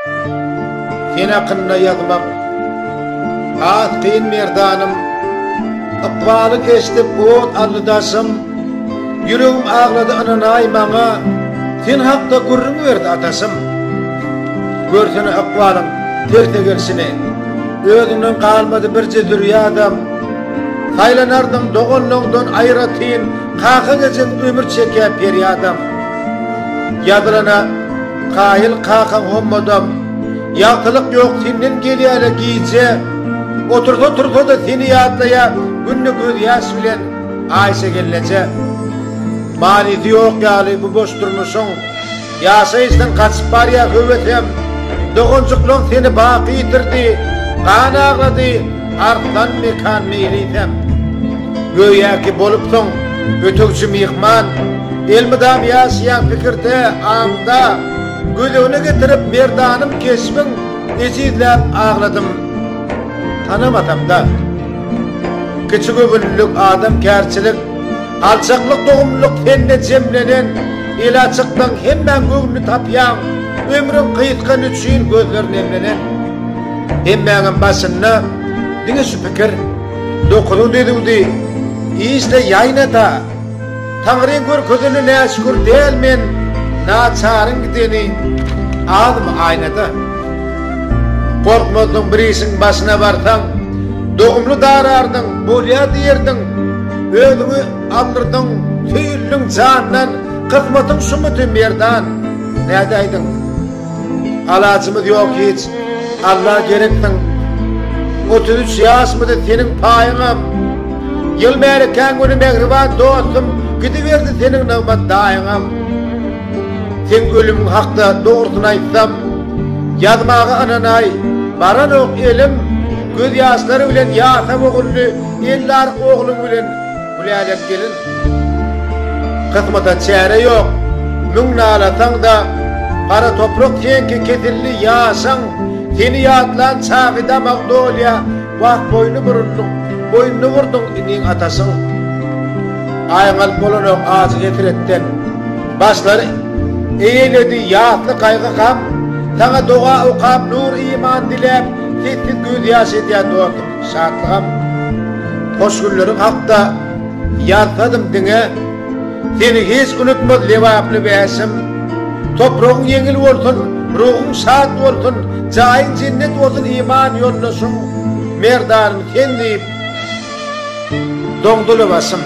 Sen akınna yazmak, at kıyın merdanım, ıkbalı geçtip oğut allıdaşım, yüreğim ağladı ananay bana, sen hakta gurrun verdi atasım. Görsene ıkbalın tertegersini, özünden kalmadı bir cezürüye adam, saylanardın doğunluğundan ayratayın, kakı geçen ömür çeken peri adam. Yadılana kahil kakan hommadam, yaktılık yok senden geliyale giyce, oturdu da seni yadlaya, günlü göz yaş bilen ayşe gelece. Maliyeti yok yali bu boş durmuşsun, yaşayıştan kaçıp var ya hüvetem, doğuncukluğun seni baki yitirdi, kan ağladı, arkadan mekan meyliytem. Göğe ki bolupsun, ötükçü mihman, elmidam yaşayan fikirde ağımda, gözüne getirip merdanım kesmin, ezidlep ağladım, tanımadım da. Küçük öbürlük adam gerçilik, alçaklık doğumluk fenne cemlenen, el açıktan hemen göğünü tapyan, ömrün kıyıtkan üçün gözlerin emlenen. Hemenin başına, dine şu fikir, dokunu dediydi, işte yaynata, Tanrı'nın görküzünü ne şükür değil men, na çağırın gideni, adım aynada. Korkmadın birisinin başına varsan, doğumlu darardın, bolya diyerdin, ödümü alırdın, tüyüllün candan, kıtmatın sumutun merdan. Ne deydin? Alacımız yok hiç, Allah gerektin. 33 yaş mıdır senin payınım? Yıl meriken günü mehriban dostum, gidiverdi senin nığmat dayınım. Sen ölümün hakta doğrusunu aytsam, yazmağı ananay, baran ok elim, göz yaşları bilen yasam oğullu, eller oğlum bilen gülayalep gelin. Kısmata çare yok, mün nalatan da, kara toprak senki kesilli yaşan, seni yatlan çağıda Magdolya, vak boynu vurdun inin atasın. Ayğal bolonok ağzı getiretten, başları eğiledi yağlı kaygı kam, sana doğa okam nur iman dilep, sessiz göz yaş ediyen doğdum şartlığım. Hoş günlerin hakta yartadım dine, seni hiç unutmaz levaplı besim. Toprağın yengil olsun, ruhun saat olsun, cahil cennet olsun iman yollusun. Merdanım sen deyip, dongdulu basım.